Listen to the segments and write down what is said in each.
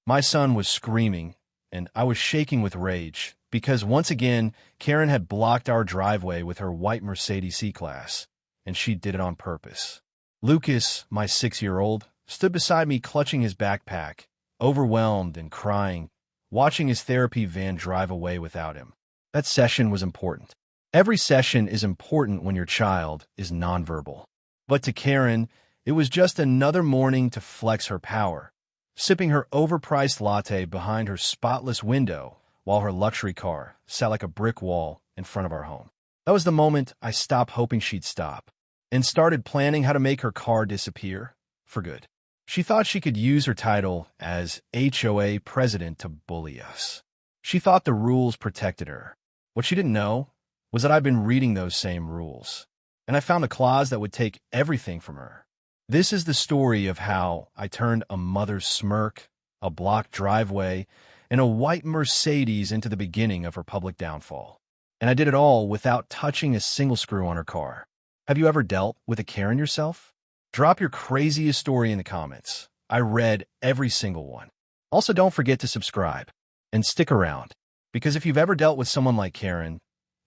My son was screaming, and I was shaking with rage because once again, Karen had blocked our driveway with her white Mercedes C-Class, and she did it on purpose. Lucas, my 6-year-old, stood beside me clutching his backpack, overwhelmed and crying, watching his therapy van drive away without him. That session was important. Every session is important when your child is nonverbal. But to Karen, it was just another morning to flex her power, sipping her overpriced latte behind her spotless window while her luxury car sat like a brick wall in front of our home. That was the moment I stopped hoping she'd stop and started planning how to make her car disappear for good. She thought she could use her title as HOA president to bully us. She thought the rules protected her. What she didn't know was that I'd been reading those same rules, and I found a clause that would take everything from her. This is the story of how I turned a mother's smirk, a blocked driveway, and a white Mercedes into the beginning of her public downfall. And I did it all without touching a single screw on her car. Have you ever dealt with a Karen yourself? Drop your craziest story in the comments. I read every single one. Also, don't forget to subscribe and stick around, because if you've ever dealt with someone like Karen,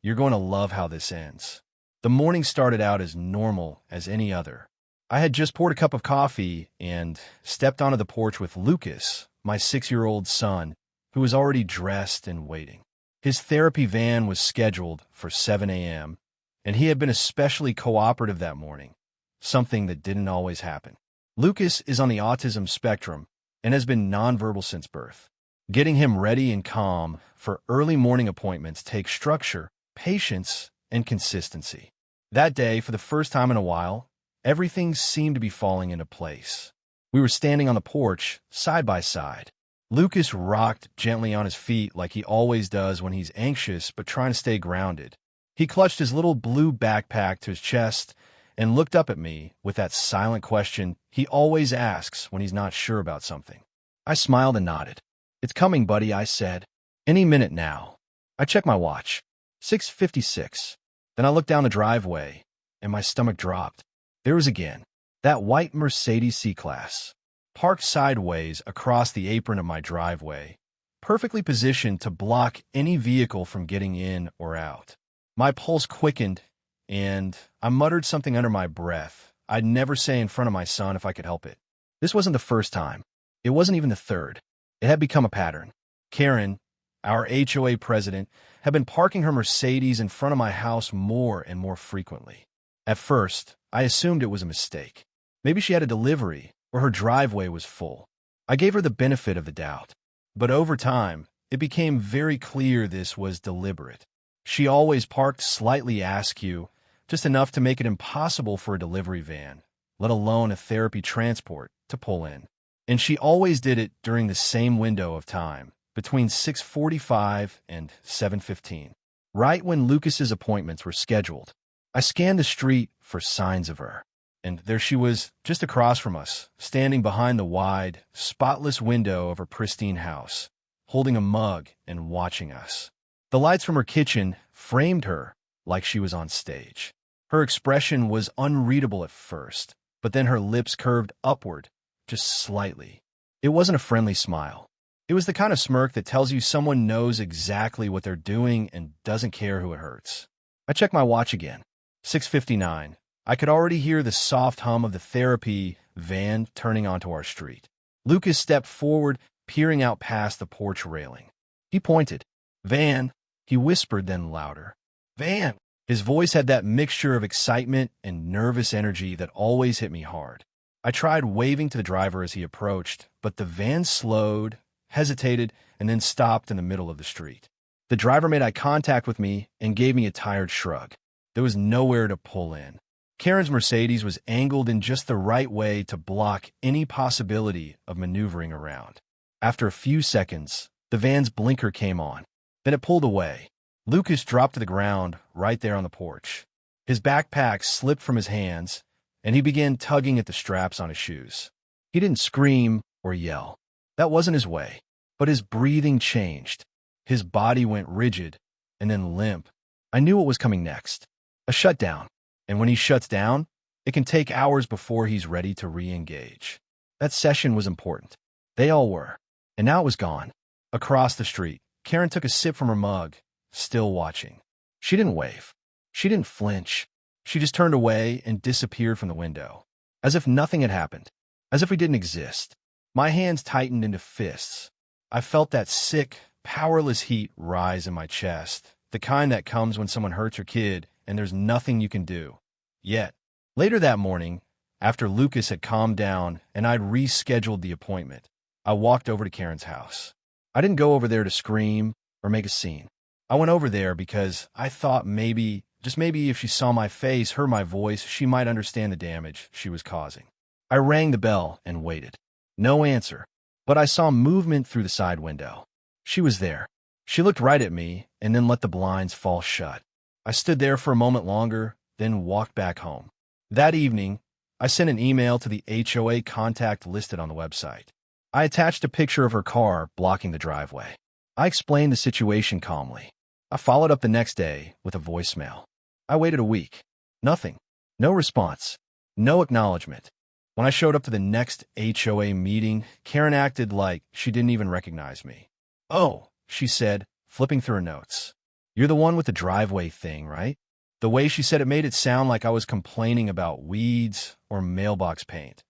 you're going to love how this ends. The morning started out as normal as any other. I had just poured a cup of coffee and stepped onto the porch with Lucas, my 6-year-old son, who was already dressed and waiting. His therapy van was scheduled for 7 a.m., and he had been especially cooperative that morning, something that didn't always happen. Lucas is on the autism spectrum and has been nonverbal since birth. Getting him ready and calm for early morning appointments takes structure, patience, and consistency. That day, for the first time in a while, everything seemed to be falling into place. We were standing on the porch, side by side. Lucas rocked gently on his feet like he always does when he's anxious but trying to stay grounded. He clutched his little blue backpack to his chest and looked up at me with that silent question he always asks when he's not sure about something. I smiled and nodded. "It's coming, buddy," I said. "Any minute now." I checked my watch. 6:56. Then I looked down the driveway, and my stomach dropped. There was again that white Mercedes C-Class, parked sideways across the apron of my driveway, perfectly positioned to block any vehicle from getting in or out. My pulse quickened, and I muttered something under my breath I'd never say in front of my son if I could help it. This wasn't the first time. It wasn't even the third. It had become a pattern. Karen, our HOA president, had been parking her Mercedes in front of my house more and more frequently. At first, I assumed it was a mistake. Maybe she had a delivery, or her driveway was full. I gave her the benefit of the doubt. But over time, it became very clear this was deliberate. She always parked slightly askew, just enough to make it impossible for a delivery van, let alone a therapy transport, to pull in. And she always did it during the same window of time, between 6:45 and 7:15, right when Lucas's appointments were scheduled. I scanned the street for signs of her, and there she was, just across from us, standing behind the wide, spotless window of her pristine house, holding a mug and watching us. The lights from her kitchen framed her like she was on stage. Her expression was unreadable at first, but then her lips curved upward, just slightly. It wasn't a friendly smile. It was the kind of smirk that tells you someone knows exactly what they're doing and doesn't care who it hurts. I checked my watch again. 6:59. I could already hear the soft hum of the therapy van turning onto our street. Lucas stepped forward, peering out past the porch railing. He pointed. "Van," he whispered, then louder. "Van." His voice had that mixture of excitement and nervous energy that always hit me hard. I tried waving to the driver as he approached, but the van slowed, hesitated, and then stopped in the middle of the street. The driver made eye contact with me and gave me a tired shrug. There was nowhere to pull in. Karen's Mercedes was angled in just the right way to block any possibility of maneuvering around. After a few seconds, the van's blinker came on. Then it pulled away. Lucas dropped to the ground right there on the porch. His backpack slipped from his hands, and he began tugging at the straps on his shoes. He didn't scream or yell. That wasn't his way. But his breathing changed. His body went rigid and then limp. I knew what was coming next. A shutdown. And when he shuts down, it can take hours before he's ready to re-engage. That session was important. They all were. And now it was gone. Across the street, Karen took a sip from her mug, still watching. She didn't wave. She didn't flinch. She just turned away and disappeared from the window, as if nothing had happened, as if we didn't exist. My hands tightened into fists. I felt that sick, powerless heat rise in my chest, the kind that comes when someone hurts your kid and there's nothing you can do. Yet, later that morning, after Lucas had calmed down and I'd rescheduled the appointment, I walked over to Karen's house. I didn't go over there to scream or make a scene. I went over there because I thought maybe, just maybe if she saw my face, heard my voice, she might understand the damage she was causing. I rang the bell and waited. No answer, but I saw movement through the side window. She was there. She looked right at me and then let the blinds fall shut. I stood there for a moment longer, then walked back home. That evening, I sent an email to the HOA contact listed on the website. I attached a picture of her car blocking the driveway. I explained the situation calmly. I followed up the next day with a voicemail. I waited a week. Nothing. No response. No acknowledgement. When I showed up to the next HOA meeting, Karen acted like she didn't even recognize me. "Oh," she said, flipping through her notes. "You're the one with the driveway thing, right?" The way she said it made it sound like I was complaining about weeds or mailbox paint,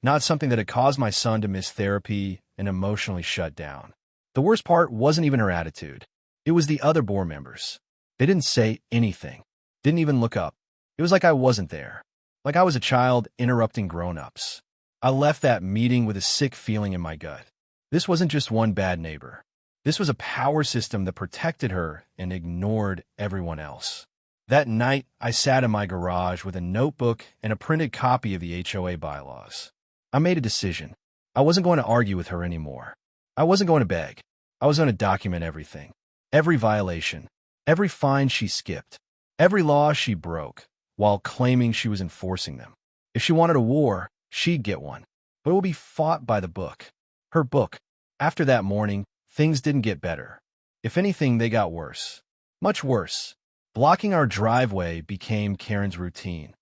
not something that had caused my son to miss therapy and emotionally shut down. The worst part wasn't even her attitude. It was the other board members. They didn't say anything, didn't even look up. It was like I wasn't there, like I was a child interrupting grown-ups. I left that meeting with a sick feeling in my gut. This wasn't just one bad neighbor. This was a power system that protected her and ignored everyone else. That night, I sat in my garage with a notebook and a printed copy of the HOA bylaws. I made a decision. I wasn't going to argue with her anymore. I wasn't going to beg. I was going to document everything. Every violation, every fine she skipped, every law she broke, while claiming she was enforcing them. If she wanted a war, she'd get one, but it would be fought by the book. Her book. After that morning, things didn't get better. If anything, they got worse. Much worse. Blocking our driveway became Karen's routine,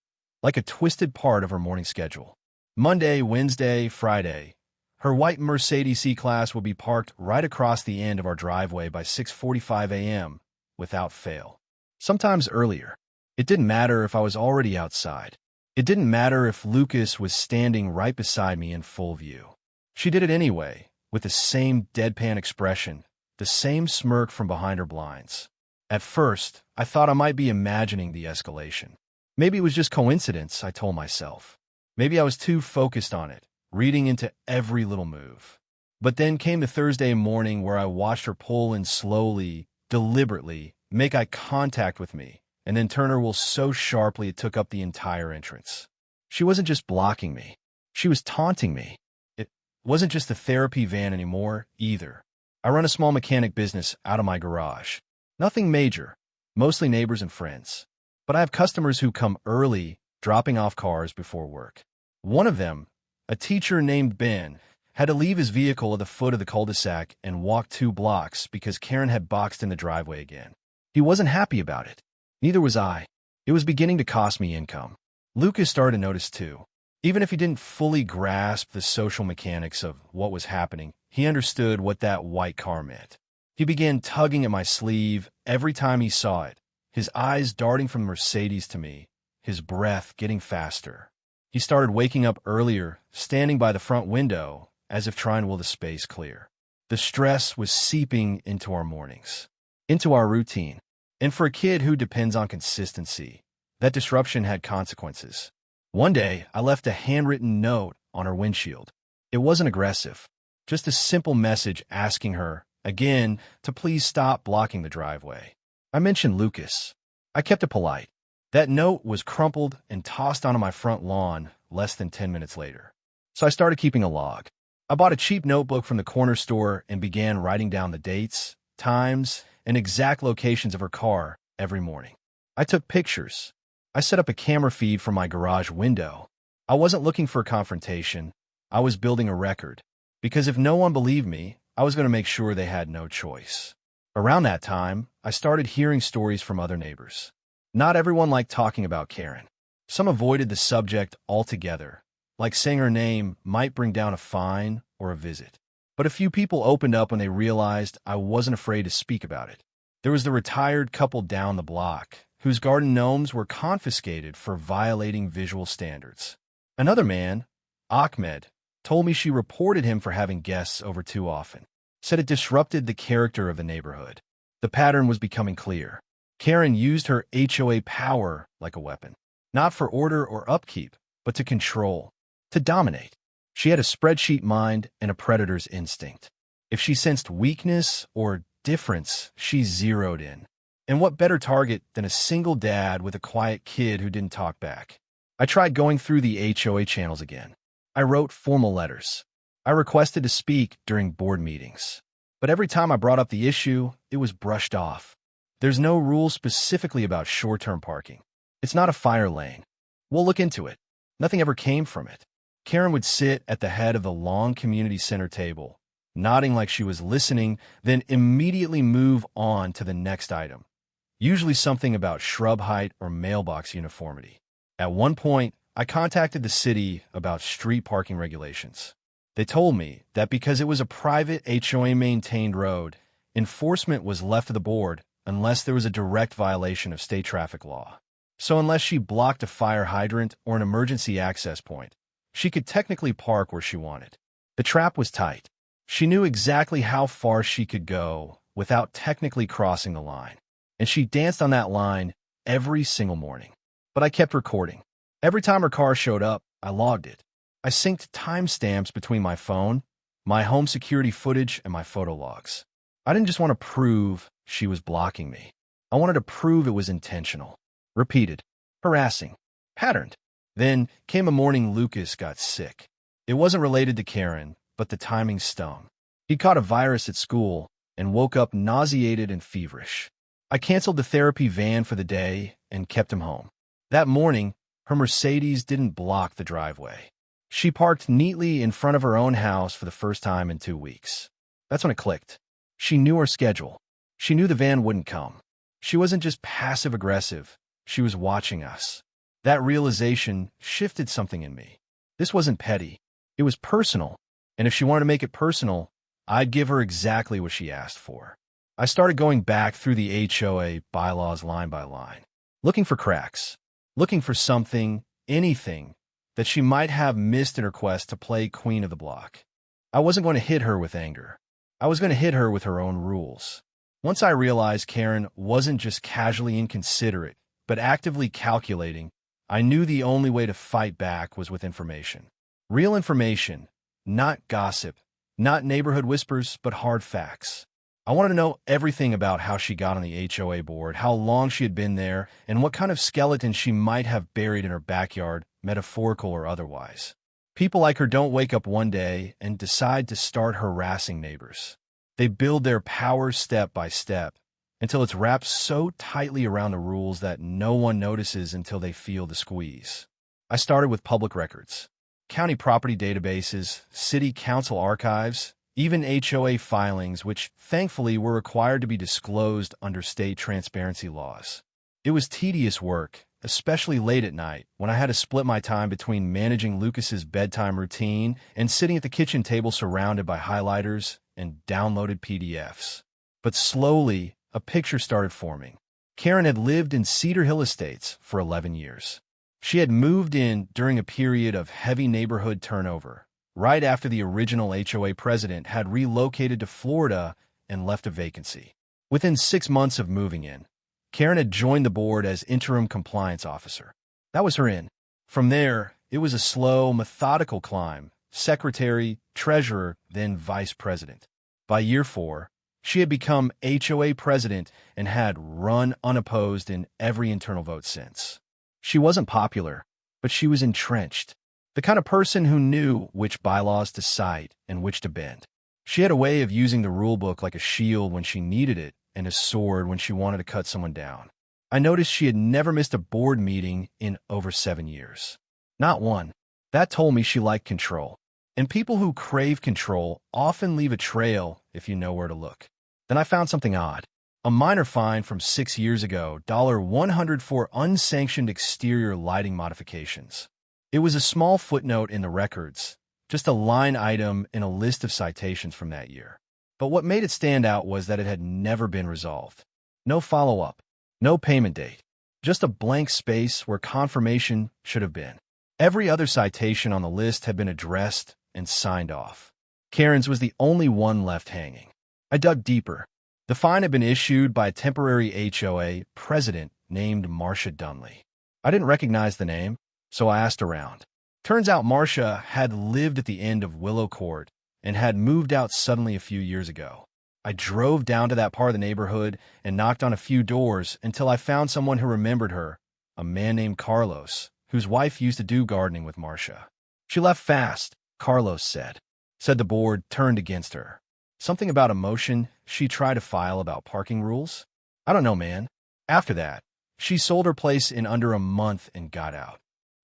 like a twisted part of her morning schedule. Monday, Wednesday, Friday, her white Mercedes C-Class would be parked right across the end of our driveway by 6:45 a.m. without fail. Sometimes earlier. It didn't matter if I was already outside. It didn't matter if Lucas was standing right beside me in full view. She did it anyway, with the same deadpan expression, the same smirk from behind her blinds. At first, I thought I might be imagining the escalation. Maybe it was just coincidence, I told myself. Maybe I was too focused on it, reading into every little move. But then came the Thursday morning where I watched her pull in slowly, deliberately, make eye contact with me, and then turn her wheel so sharply it took up the entire entrance. She wasn't just blocking me. She was taunting me. It wasn't just a therapy van anymore, either. I run a small mechanic business out of my garage. Nothing major, mostly neighbors and friends. But I have customers who come early, dropping off cars before work. One of them, a teacher named Ben, had to leave his vehicle at the foot of the cul-de-sac and walk 2 blocks because Karen had boxed in the driveway again. He wasn't happy about it. Neither was I. It was beginning to cost me income. Lucas started to notice too. Even if he didn't fully grasp the social mechanics of what was happening, he understood what that white car meant. He began tugging at my sleeve every time he saw it, his eyes darting from Mercedes to me, his breath getting faster. He started waking up earlier, standing by the front window, as if trying to will the space clear. The stress was seeping into our mornings, into our routine. And for a kid who depends on consistency, that disruption had consequences. One day, I left a handwritten note on her windshield. It wasn't aggressive, just a simple message asking her, again, to please stop blocking the driveway. I mentioned Lucas. I kept it polite. That note was crumpled and tossed onto my front lawn less than 10 minutes later. So I started keeping a log. I bought a cheap notebook from the corner store and began writing down the dates, times, and exact locations of her car every morning. I took pictures. I set up a camera feed from my garage window. I wasn't looking for a confrontation. I was building a record. Because if no one believed me, I was going to make sure they had no choice. Around that time, I started hearing stories from other neighbors. Not everyone liked talking about Karen. Some avoided the subject altogether, like saying her name might bring down a fine or a visit. But a few people opened up when they realized I wasn't afraid to speak about it. There was the retired couple down the block, whose garden gnomes were confiscated for violating visual standards. Another man, Ahmed, told me she reported him for having guests over too often, said it disrupted the character of the neighborhood. The pattern was becoming clear. Karen used her HOA power like a weapon, not for order or upkeep, but to control, to dominate. She had a spreadsheet mind and a predator's instinct. If she sensed weakness or difference, she zeroed in. And what better target than a single dad with a quiet kid who didn't talk back? I tried going through the HOA channels again. I wrote formal letters. I requested to speak during board meetings. But every time I brought up the issue, it was brushed off. There's no rule specifically about short-term parking. It's not a fire lane. We'll look into it. Nothing ever came from it. Karen would sit at the head of the long community center table, nodding like she was listening, then immediately move on to the next item, usually something about shrub height or mailbox uniformity. At one point, I contacted the city about street parking regulations. They told me that because it was a private HOA-maintained road, enforcement was left to the board unless there was a direct violation of state traffic law. So unless she blocked a fire hydrant or an emergency access point, she could technically park where she wanted. The trap was tight. She knew exactly how far she could go without technically crossing the line, and she danced on that line every single morning. But I kept recording. Every time her car showed up, I logged it. I synced timestamps between my phone, my home security footage, and my photo logs. I didn't just want to prove she was blocking me. I wanted to prove it was intentional, repeated, harassing, patterned. Then came a morning Lucas got sick. It wasn't related to Karen, but the timing stung. He caught a virus at school and woke up nauseated and feverish. I canceled the therapy van for the day and kept him home. That morning, her Mercedes didn't block the driveway. She parked neatly in front of her own house for the first time in 2 weeks. That's when it clicked. She knew her schedule. She knew the van wouldn't come. She wasn't just passive-aggressive. She was watching us. That realization shifted something in me. This wasn't petty. It was personal. And if she wanted to make it personal, I'd give her exactly what she asked for. I started going back through the HOA bylaws line by line, looking for cracks, looking for something, anything, that she might have missed in her quest to play queen of the block. I wasn't going to hit her with anger. I was going to hit her with her own rules. Once I realized Karen wasn't just casually inconsiderate, but actively calculating, I knew the only way to fight back was with information. Real information, not gossip, not neighborhood whispers, but hard facts. I wanted to know everything about how she got on the HOA board, how long she had been there, and what kind of skeleton she might have buried in her backyard, metaphorical or otherwise. People like her don't wake up one day and decide to start harassing neighbors. They build their power step by step until it's wrapped so tightly around the rules that no one notices until they feel the squeeze. I started with public records, county property databases, city council archives, even HOA filings, which thankfully were required to be disclosed under state transparency laws. It was tedious work, especially late at night, when I had to split my time between managing Lucas's bedtime routine and sitting at the kitchen table surrounded by highlighters and downloaded PDFs. But slowly, a picture started forming. Karen had lived in Cedar Hill Estates for 11 years. She had moved in during a period of heavy neighborhood turnover, right after the original HOA president had relocated to Florida and left a vacancy. Within 6 months of moving in, Karen had joined the board as interim compliance officer. That was her in. From there, it was a slow, methodical climb. Secretary, treasurer, then vice president. By year 4, she had become HOA president and had run unopposed in every internal vote since. She wasn't popular, but she was entrenched. The kind of person who knew which bylaws to cite and which to bend. She had a way of using the rulebook like a shield when she needed it and a sword when she wanted to cut someone down. I noticed she had never missed a board meeting in over 7 years. Not one. That told me she liked control. And people who crave control often leave a trail if you know where to look. Then I found something odd. A minor fine from 6 years ago, $100 for unsanctioned exterior lighting modifications. It was a small footnote in the records, just a line item in a list of citations from that year. But what made it stand out was that it had never been resolved. No follow-up, no payment date, just a blank space where confirmation should have been. Every other citation on the list had been addressed and signed off. Karen's was the only one left hanging. I dug deeper. The fine had been issued by a temporary HOA president named Marcia Dunley. I didn't recognize the name, so I asked around. Turns out Marcia had lived at the end of Willow Court and had moved out suddenly a few years ago. I drove down to that part of the neighborhood and knocked on a few doors until I found someone who remembered her, a man named Carlos, whose wife used to do gardening with Marcia. She left fast, Carlos said the board turned against her. Something about a motion she tried to file about parking rules? I don't know, man. After that, she sold her place in under a month and got out.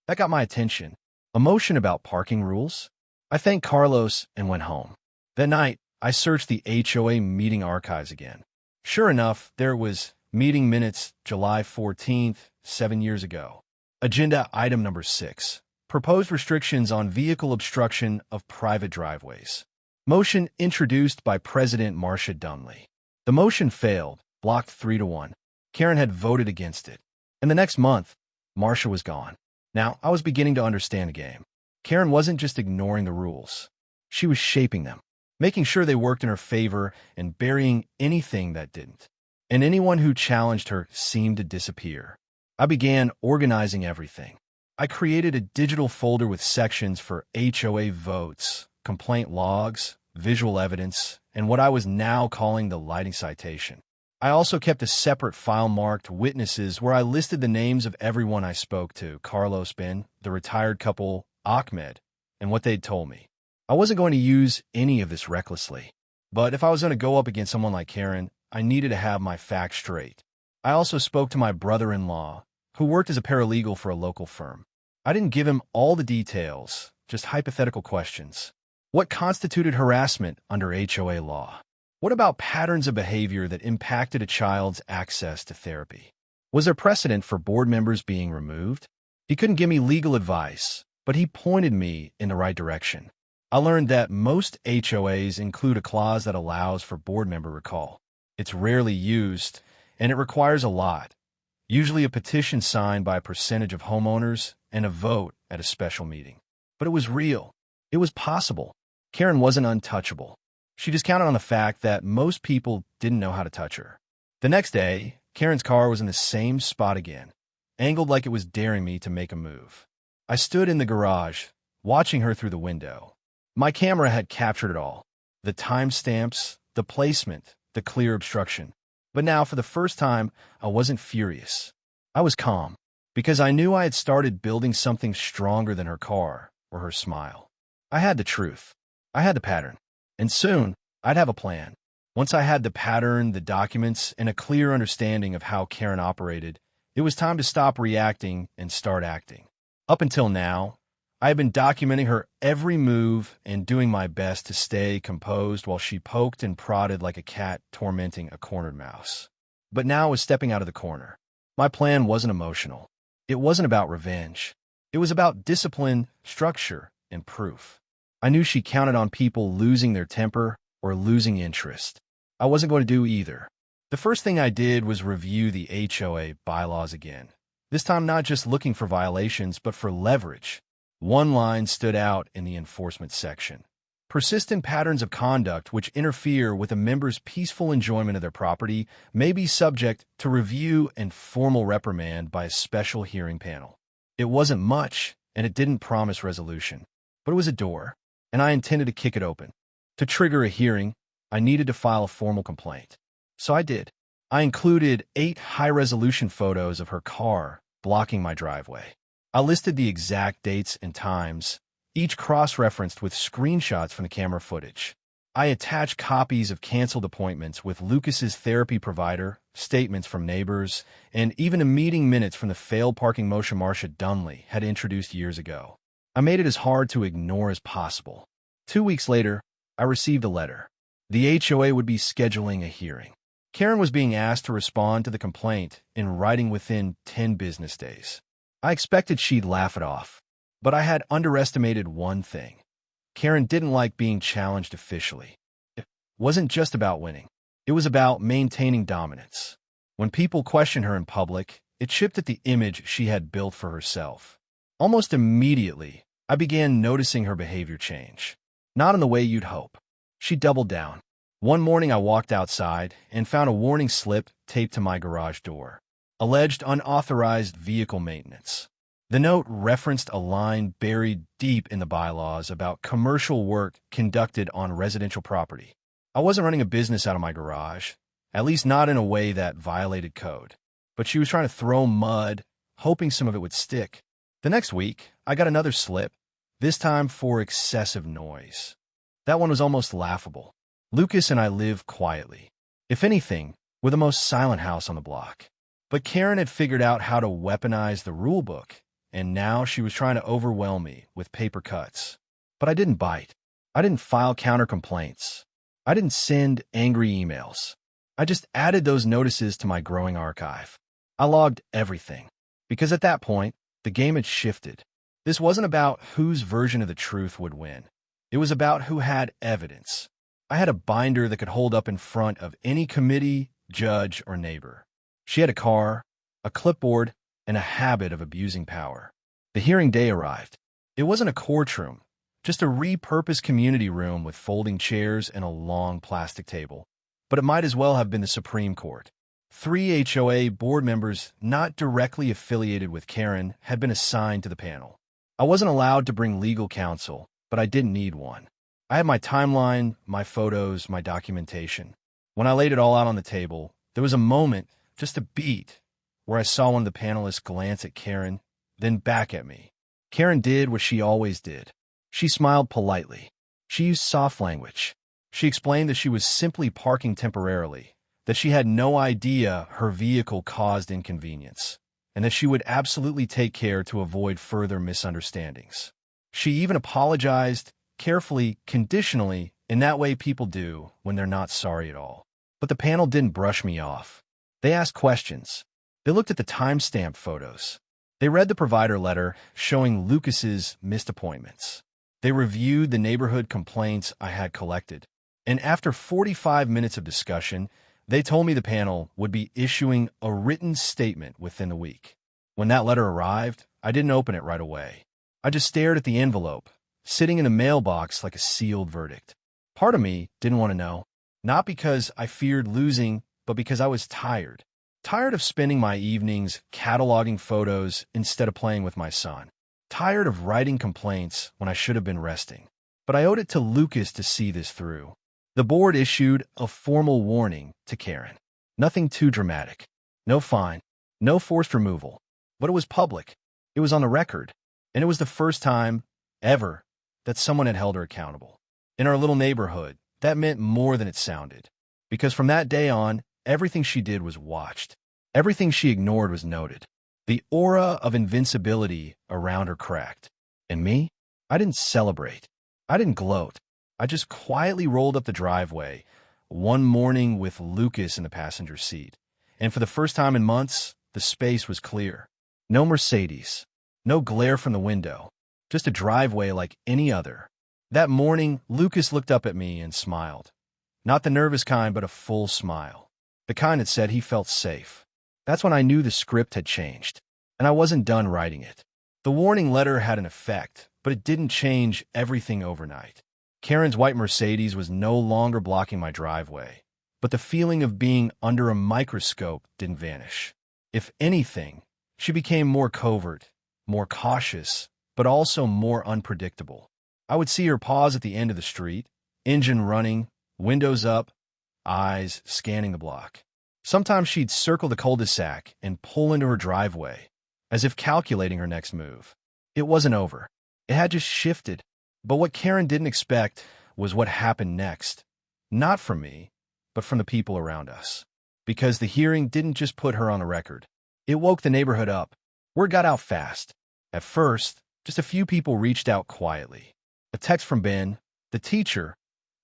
That got my attention. A motion about parking rules? I thanked Carlos and went home. That night, I searched the HOA meeting archives again. Sure enough, there it was, meeting minutes, July 14th, 7 years ago. Agenda item number 6. Proposed restrictions on vehicle obstruction of private driveways. Motion introduced by President Marcia Dunley. The motion failed, blocked 3-1. Karen had voted against it. And the next month, Marcia was gone. Now, I was beginning to understand the game. Karen wasn't just ignoring the rules. She was shaping them, making sure they worked in her favor and burying anything that didn't. And anyone who challenged her seemed to disappear. I began organizing everything. I created a digital folder with sections for HOA votes, complaint logs, visual evidence, and what I was now calling the lighting citation. I also kept a separate file marked witnesses where I listed the names of everyone I spoke to, Carlos Ben, the retired couple, Ahmed, and what they'd told me. I wasn't going to use any of this recklessly, but if I was going to go up against someone like Karen, I needed to have my facts straight. I also spoke to my brother-in-law, who worked as a paralegal for a local firm. I didn't give him all the details, just hypothetical questions. What constituted harassment under HOA law? What about patterns of behavior that impacted a child's access to therapy? Was there precedent for board members being removed? He couldn't give me legal advice, but he pointed me in the right direction. I learned that most HOAs include a clause that allows for board member recall. It's rarely used, and it requires a lot. Usually a petition signed by a percentage of homeowners and a vote at a special meeting. But it was real. It was possible. Karen wasn't untouchable. She just counted on the fact that most people didn't know how to touch her. The next day, Karen's car was in the same spot again, angled like it was daring me to make a move. I stood in the garage, watching her through the window. My camera had captured it all. The timestamps, the placement, the clear obstruction. But now, for the first time, I wasn't furious. I was calm, because I knew I had started building something stronger than her car or her smile. I had the truth. I had the pattern. And soon, I'd have a plan. Once I had the pattern, the documents, and a clear understanding of how Karen operated, it was time to stop reacting and start acting. Up until now, I had been documenting her every move and doing my best to stay composed while she poked and prodded like a cat tormenting a cornered mouse. But now I was stepping out of the corner. My plan wasn't emotional. It wasn't about revenge. It was about discipline, structure, and proof. I knew she counted on people losing their temper or losing interest. I wasn't going to do either. The first thing I did was review the HOA bylaws again. This time not just looking for violations, but for leverage. One line stood out in the enforcement section. Persistent patterns of conduct which interfere with a member's peaceful enjoyment of their property may be subject to review and formal reprimand by a special hearing panel. It wasn't much, and it didn't promise resolution. But it was a door, and I intended to kick it open. To trigger a hearing, I needed to file a formal complaint. So I did. I included 8 high-resolution photos of her car blocking my driveway. I listed the exact dates and times, each cross-referenced with screenshots from the camera footage. I attached copies of canceled appointments with Lucas's therapy provider, statements from neighbors, and even a meeting minutes from the failed parking motion Marcia Dunley had introduced years ago. I made it as hard to ignore as possible. 2 weeks later, I received a letter. The HOA would be scheduling a hearing. Karen was being asked to respond to the complaint in writing within 10 business days. I expected she'd laugh it off, but I had underestimated one thing. Karen didn't like being challenged officially. It wasn't just about winning. It was about maintaining dominance. When people questioned her in public, it chipped at the image she had built for herself. Almost immediately, I began noticing her behavior change. Not in the way you'd hope. She doubled down. One morning I walked outside and found a warning slip taped to my garage door. Alleged unauthorized vehicle maintenance. The note referenced a line buried deep in the bylaws about commercial work conducted on residential property. I wasn't running a business out of my garage, at least not in a way that violated code. But she was trying to throw mud, hoping some of it would stick. The next week, I got another slip, this time for excessive noise. That one was almost laughable. Lucas and I live quietly. If anything, we're the most silent house on the block. But Karen had figured out how to weaponize the rule book, and now she was trying to overwhelm me with paper cuts. But I didn't bite. I didn't file counter complaints. I didn't send angry emails. I just added those notices to my growing archive. I logged everything. Because at that point, the game had shifted. This wasn't about whose version of the truth would win. It was about who had evidence. I had a binder that could hold up in front of any committee, judge, or neighbor. She had a car, a clipboard, and a habit of abusing power. The hearing day arrived. It wasn't a courtroom, just a repurposed community room with folding chairs and a long plastic table. But it might as well have been the Supreme Court. 3 HOA board members not directly affiliated with Karen had been assigned to the panel. I wasn't allowed to bring legal counsel, but I didn't need one. I had my timeline, my photos, my documentation. When I laid it all out on the table, there was a moment, just a beat, where I saw one of the panelists glance at Karen, then back at me. Karen did what she always did. She smiled politely. She used soft language. She explained that she was simply parking temporarily, that she had no idea her vehicle caused inconvenience, and that she would absolutely take care to avoid further misunderstandings. She even apologized, carefully, conditionally, in that way people do when they're not sorry at all. But the panel didn't brush me off. They asked questions. They looked at the timestamp photos. They read the provider letter showing Lucas's missed appointments. They reviewed the neighborhood complaints I had collected. And after 45 minutes of discussion, they told me the panel would be issuing a written statement within the week. When that letter arrived, I didn't open it right away. I just stared at the envelope, sitting in the mailbox like a sealed verdict. Part of me didn't want to know, not because I feared losing, but because I was tired. Tired of spending my evenings cataloging photos instead of playing with my son. Tired of writing complaints when I should have been resting. But I owed it to Lucas to see this through. The board issued a formal warning to Karen. Nothing too dramatic. No fine. No forced removal. But it was public. It was on the record. And it was the first time, ever, that someone had held her accountable. In our little neighborhood, that meant more than it sounded. Because from that day on, everything she did was watched. Everything she ignored was noted. The aura of invincibility around her cracked. And me? I didn't celebrate. I didn't gloat. I just quietly rolled up the driveway one morning with Lucas in the passenger seat. And for the first time in months, the space was clear. No Mercedes. No glare from the window. Just a driveway like any other. That morning, Lucas looked up at me and smiled. Not the nervous kind, but a full smile. The kind that said he felt safe. That's when I knew the script had changed. And I wasn't done writing it. The warning letter had an effect, but it didn't change everything overnight. Karen's white Mercedes was no longer blocking my driveway, but the feeling of being under a microscope didn't vanish. If anything, she became more covert, more cautious, but also more unpredictable. I would see her pause at the end of the street, engine running, windows up, eyes scanning the block. Sometimes she'd circle the cul-de-sac and pull into her driveway, as if calculating her next move. It wasn't over. It had just shifted. But what Karen didn't expect was what happened next. Not from me, but from the people around us. Because the hearing didn't just put her on the record. It woke the neighborhood up. Word got out fast. At first, just a few people reached out quietly. A text from Ben, the teacher,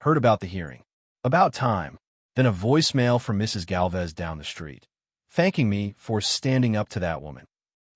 heard about the hearing. About time. Then a voicemail from Mrs. Galvez down the street, thanking me for standing up to that woman.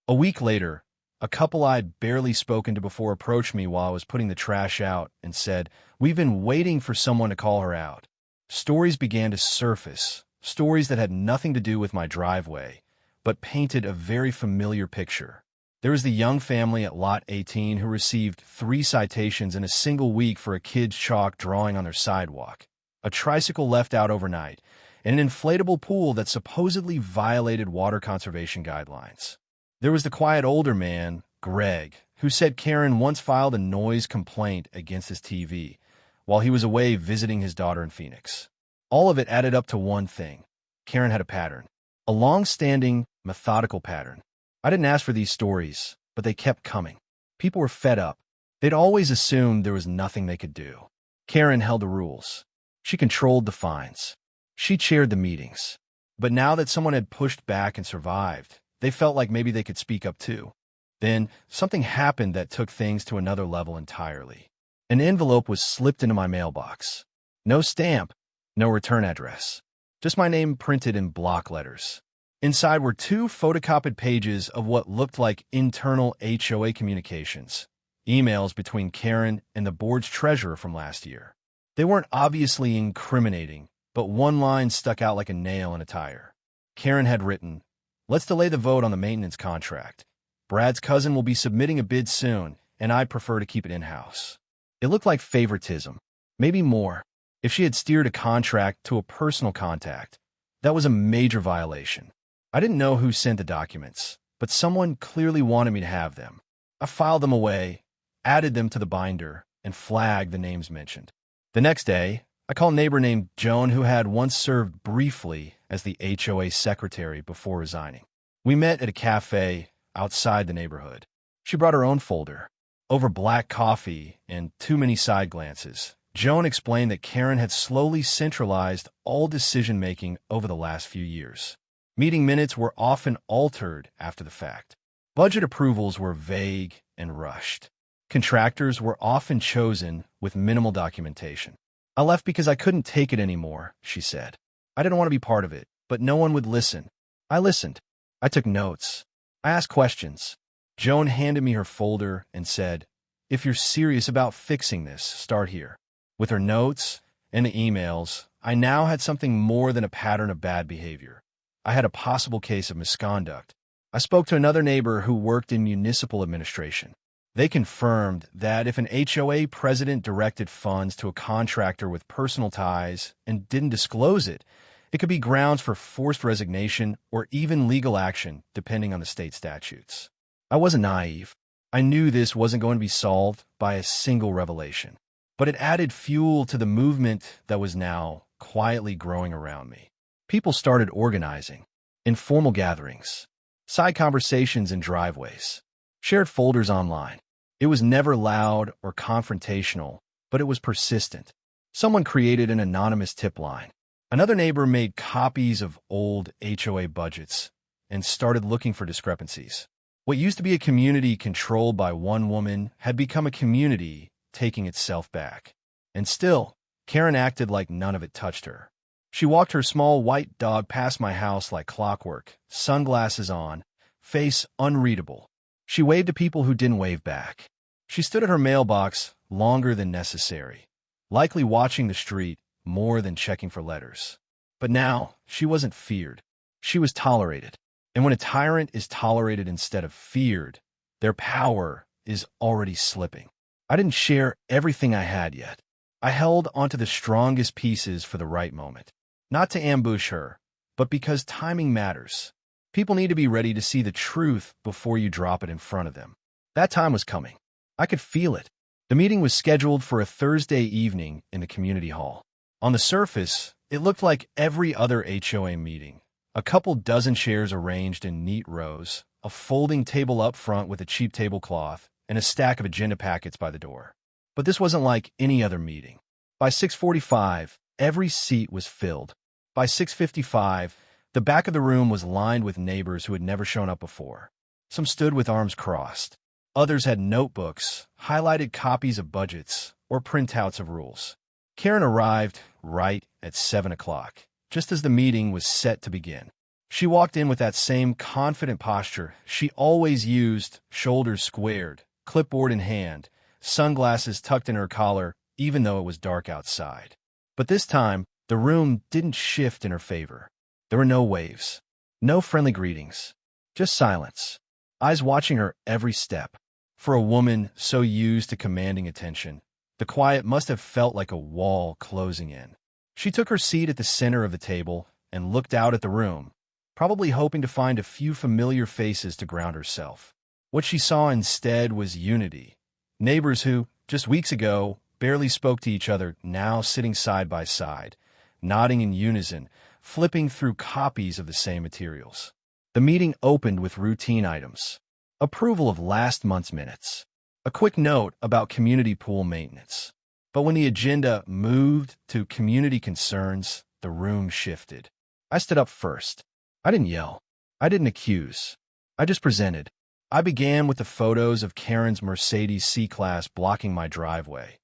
A week later, A couple I'd barely spoken to before approached me while I was putting the trash out and said, "We've been waiting for someone to call her out." Stories began to surface, stories that had nothing to do with my driveway, but painted a very familiar picture. There was the young family at Lot 18 who received 3 citations in a single week for a kid's chalk drawing on their sidewalk, a tricycle left out overnight, and an inflatable pool that supposedly violated water conservation guidelines. There was the quiet older man, Greg, who said Karen once filed a noise complaint against his TV while he was away visiting his daughter in Phoenix. All of it added up to one thing. Karen had a pattern, a long-standing, methodical pattern. I didn't ask for these stories, but they kept coming. People were fed up. They'd always assumed there was nothing they could do. Karen held the rules. She controlled the fines. She chaired the meetings. But now that someone had pushed back and survived, they felt like maybe they could speak up too. Then, something happened that took things to another level entirely. An envelope was slipped into my mailbox. No stamp, no return address. Just my name printed in block letters. Inside were 2 photocopied pages of what looked like internal HOA communications, emails between Karen and the board's treasurer from last year. They weren't obviously incriminating, but one line stuck out like a nail in a tire. Karen had written, "Let's delay the vote on the maintenance contract. Brad's cousin will be submitting a bid soon, and I'd prefer to keep it in-house." It looked like favoritism, maybe more. If she had steered a contract to a personal contact, that was a major violation. I didn't know who sent the documents, but someone clearly wanted me to have them. I filed them away, added them to the binder, and flagged the names mentioned. The next day, I called a neighbor named Joan who had once served briefly as the HOA secretary before resigning. We met at a cafe outside the neighborhood. She brought her own folder. Over black coffee and too many side glances, Joan explained that Karen had slowly centralized all decision-making over the last few years. Meeting minutes were often altered after the fact. Budget approvals were vague and rushed. Contractors were often chosen with minimal documentation. "I left because I couldn't take it anymore," she said. "I didn't want to be part of it, but no one would listen. I listened. I took notes. I asked questions." Joan handed me her folder and said, "If you're serious about fixing this, start here." With her notes and the emails, I now had something more than a pattern of bad behavior. I had a possible case of misconduct. I spoke to another neighbor who worked in municipal administration. They confirmed that if an HOA president directed funds to a contractor with personal ties and didn't disclose it, it could be grounds for forced resignation or even legal action, depending on the state statutes. I wasn't naive. I knew this wasn't going to be solved by a single revelation, but it added fuel to the movement that was now quietly growing around me. People started organizing, informal gatherings, side conversations in driveways, shared folders online. It was never loud or confrontational, but it was persistent. Someone created an anonymous tip line. Another neighbor made copies of old HOA budgets and started looking for discrepancies. What used to be a community controlled by one woman had become a community taking itself back. And still, Karen acted like none of it touched her. She walked her small white dog past my house like clockwork, sunglasses on, face unreadable. She waved to people who didn't wave back. She stood at her mailbox longer than necessary, likely watching the street more than checking for letters. But now, she wasn't feared. She was tolerated. And when a tyrant is tolerated instead of feared, their power is already slipping. I didn't share everything I had yet. I held onto the strongest pieces for the right moment. Not to ambush her, but because timing matters. People need to be ready to see the truth before you drop it in front of them. That time was coming. I could feel it. The meeting was scheduled for a Thursday evening in the community hall. On the surface, it looked like every other HOA meeting. A couple dozen chairs arranged in neat rows, a folding table up front with a cheap tablecloth, and a stack of agenda packets by the door. But this wasn't like any other meeting. By 6:45, every seat was filled. By 6:55, the back of the room was lined with neighbors who had never shown up before. Some stood with arms crossed. Others had notebooks, highlighted copies of budgets, or printouts of rules. Karen arrived right at 7 o'clock, just as the meeting was set to begin. She walked in with that same confident posture she always used, shoulders squared, clipboard in hand, sunglasses tucked in her collar, even though it was dark outside. But this time, the room didn't shift in her favor. There were no waves, no friendly greetings, just silence, eyes watching her every step. For a woman so used to commanding attention, the quiet must have felt like a wall closing in. She took her seat at the center of the table and looked out at the room, probably hoping to find a few familiar faces to ground herself. What she saw instead was unity. Neighbors who, just weeks ago, barely spoke to each other, now sitting side by side, nodding in unison, flipping through copies of the same materials. The meeting opened with routine items. Approval of last month's minutes. A quick note about community pool maintenance. But when the agenda moved to community concerns, the room shifted. I stood up first. I didn't yell. I didn't accuse. I just presented. I began with the photos of Karen's Mercedes C-Class blocking my driveway.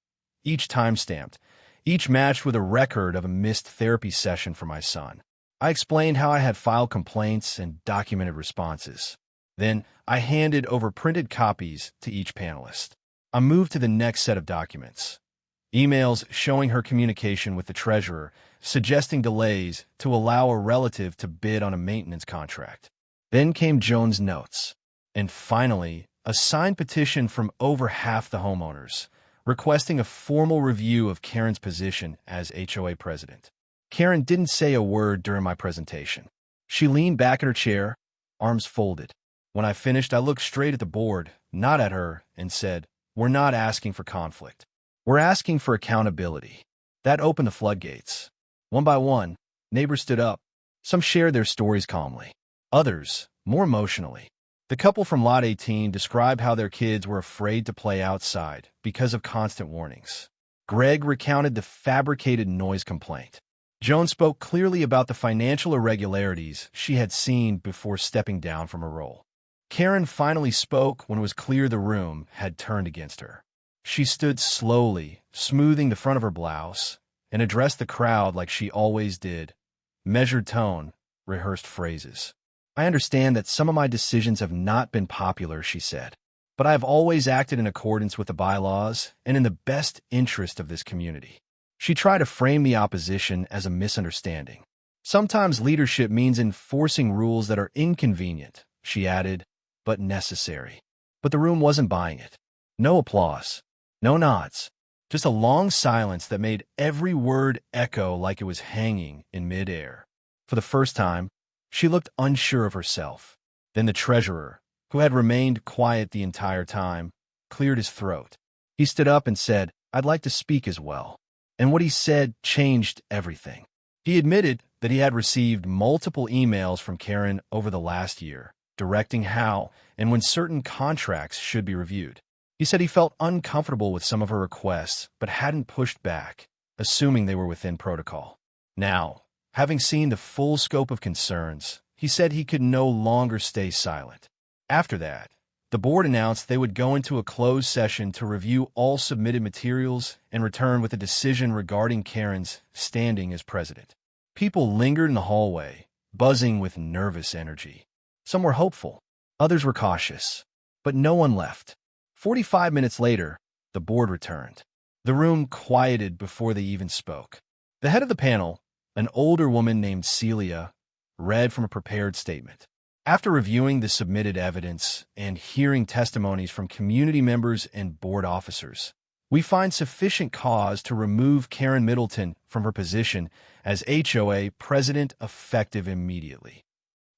Each time-stamped, each matched with a record of a missed therapy session for my son. I explained how I had filed complaints and documented responses. Then, I handed over printed copies to each panelist. I moved to the next set of documents. Emails showing her communication with the treasurer, suggesting delays to allow a relative to bid on a maintenance contract. Then came Joan's notes. And finally, a signed petition from over half the homeowners, requesting a formal review of Karen's position as HOA president. Karen didn't say a word during my presentation. She leaned back in her chair, arms folded. When I finished, I looked straight at the board, not at her, and said, "We're not asking for conflict. We're asking for accountability." That opened the floodgates. One by one, neighbors stood up. Some shared their stories calmly. Others, more emotionally. The couple from Lot 18 described how their kids were afraid to play outside because of constant warnings. Greg recounted the fabricated noise complaint. Joan spoke clearly about the financial irregularities she had seen before stepping down from her role. Karen finally spoke when it was clear the room had turned against her. She stood slowly, smoothing the front of her blouse, and addressed the crowd like she always did. Measured tone, rehearsed phrases. "I understand that some of my decisions have not been popular," she said, "but I have always acted in accordance with the bylaws and in the best interest of this community." She tried to frame the opposition as a misunderstanding. "Sometimes leadership means enforcing rules that are inconvenient," she added, "but necessary." But the room wasn't buying it. No applause, no nods, just a long silence that made every word echo like it was hanging in midair. For the first time, she looked unsure of herself. Then the treasurer, who had remained quiet the entire time, cleared his throat. He stood up and said, "I'd like to speak as well." And what he said changed everything. He admitted that he had received multiple emails from Karen over the last year, directing how and when certain contracts should be reviewed. He said he felt uncomfortable with some of her requests, but hadn't pushed back, assuming they were within protocol. Now, having seen the full scope of concerns, he said he could no longer stay silent. After that, the board announced they would go into a closed session to review all submitted materials and return with a decision regarding Karen's standing as president. People lingered in the hallway, buzzing with nervous energy. Some were hopeful, others were cautious, but no one left. 45 minutes later, the board returned. The room quieted before they even spoke. The head of the panel, an older woman named Celia, read from a prepared statement. After reviewing the submitted evidence and hearing testimonies from community members and board officers, we find sufficient cause to remove Karen Middleton from her position as HOA president effective immediately.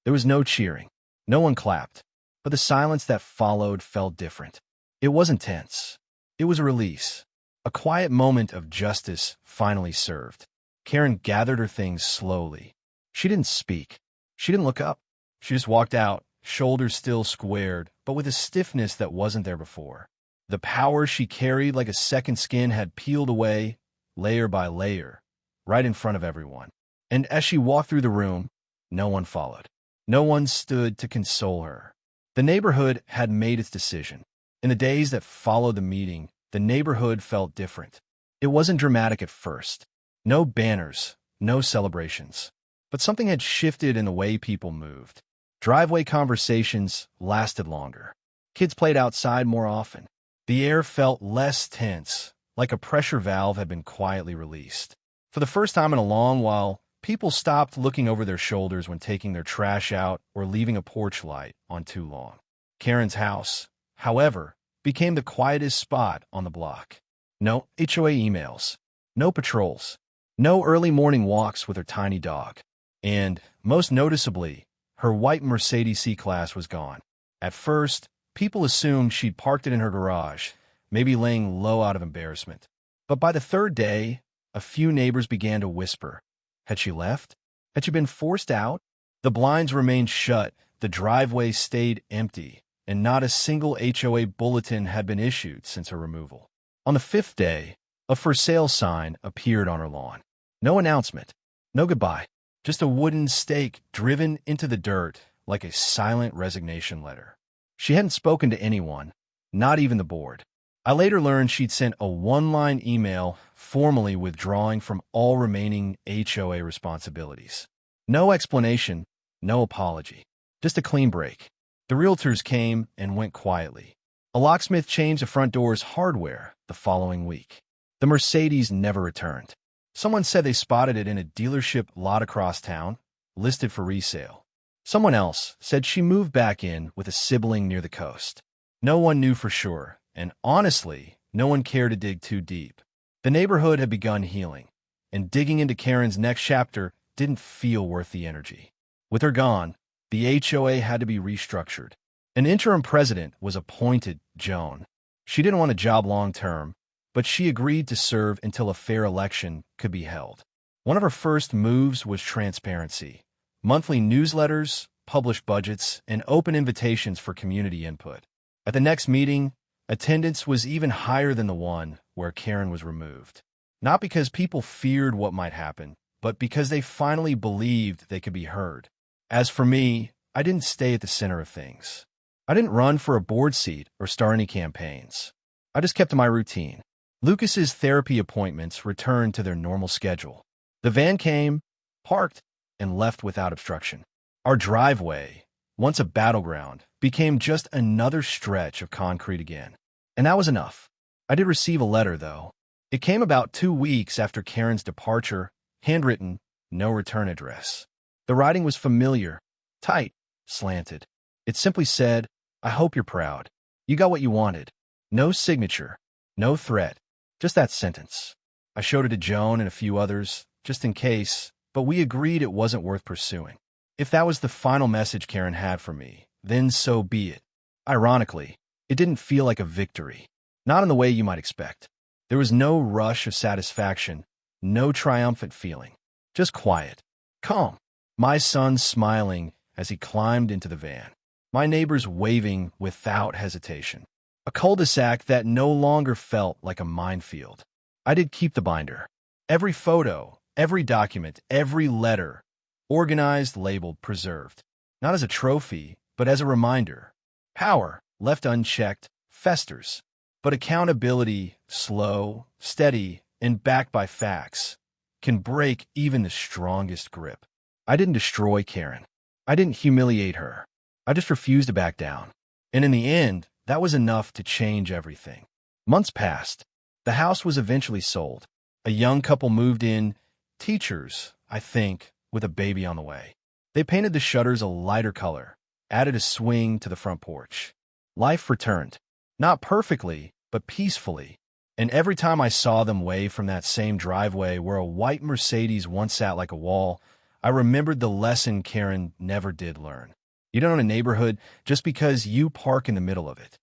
There was no cheering. No one clapped, but the silence that followed felt different. It wasn't tense. It was a release. A quiet moment of justice finally served. Karen gathered her things slowly. She didn't speak. She didn't look up. She just walked out, shoulders still squared, but with a stiffness that wasn't there before. The power she carried like a second skin had peeled away, layer by layer, right in front of everyone. And as she walked through the room, no one followed. No one stood to console her. The neighborhood had made its decision. In the days that followed the meeting, the neighborhood felt different. It wasn't dramatic at first. No banners, no celebrations. But something had shifted in the way people moved. Driveway conversations lasted longer. Kids played outside more often. The air felt less tense, like a pressure valve had been quietly released. For the first time in a long while, people stopped looking over their shoulders when taking their trash out or leaving a porch light on too long. Karen's house, however, became the quietest spot on the block. No HOA emails, no patrols, no early morning walks with her tiny dog. And, most noticeably, her white Mercedes C-Class was gone. At first, people assumed she'd parked it in her garage, maybe laying low out of embarrassment. But by the third day, a few neighbors began to whisper. Had she left? Had she been forced out? The blinds remained shut, the driveway stayed empty, and not a single HOA bulletin had been issued since her removal. On the fifth day, a for sale sign appeared on her lawn. No announcement, no goodbye, just a wooden stake driven into the dirt like a silent resignation letter. She hadn't spoken to anyone, not even the board. I later learned she'd sent a one-line email formally withdrawing from all remaining HOA responsibilities. No explanation, no apology, just a clean break. The realtors came and went quietly. A locksmith changed the front door's hardware the following week. The Mercedes never returned. Someone said they spotted it in a dealership lot across town, listed for resale. Someone else said she moved back in with a sibling near the coast. No one knew for sure, and honestly, no one cared to dig too deep. The neighborhood had begun healing, and digging into Karen's next chapter didn't feel worth the energy. With her gone, the HOA had to be restructured. An interim president was appointed, Joan. She didn't want a job long-term, but she agreed to serve until a fair election could be held. One of her first moves was transparency. Monthly newsletters, published budgets, and open invitations for community input. At the next meeting, attendance was even higher than the one where Karen was removed. Not because people feared what might happen, but because they finally believed they could be heard. As for me, I didn't stay at the center of things. I didn't run for a board seat or start any campaigns. I just kept to my routine. Lucas's therapy appointments returned to their normal schedule. The van came, parked, and left without obstruction. Our driveway, once a battleground, became just another stretch of concrete again. And that was enough. I did receive a letter, though. It came about 2 weeks after Karen's departure, handwritten, no return address. The writing was familiar, tight, slanted. It simply said, "I hope you're proud. You got what you wanted." No signature, no threat, just that sentence. I showed it to Joan and a few others, just in case, but we agreed it wasn't worth pursuing. If that was the final message Karen had for me, then so be it. Ironically, it didn't feel like a victory. Not in the way you might expect. There was no rush of satisfaction, no triumphant feeling. Just quiet, calm. My son smiling as he climbed into the van. My neighbors waving without hesitation. A cul-de-sac that no longer felt like a minefield. I did keep the binder. Every photo, every document, every letter, organized, labeled, preserved. Not as a trophy, but as a reminder. Power, left unchecked, festers. But accountability, slow, steady, and backed by facts, can break even the strongest grip. I didn't destroy Karen. I didn't humiliate her. I just refused to back down. And in the end, that was enough to change everything. Months passed. The house was eventually sold. A young couple moved in, teachers, I think, with a baby on the way. They painted the shutters a lighter color, added a swing to the front porch. Life returned. Not perfectly, but peacefully. And every time I saw them wave from that same driveway where a white Mercedes once sat like a wall, I remembered the lesson Karen never did learn. You don't own a neighborhood just because you park in the middle of it.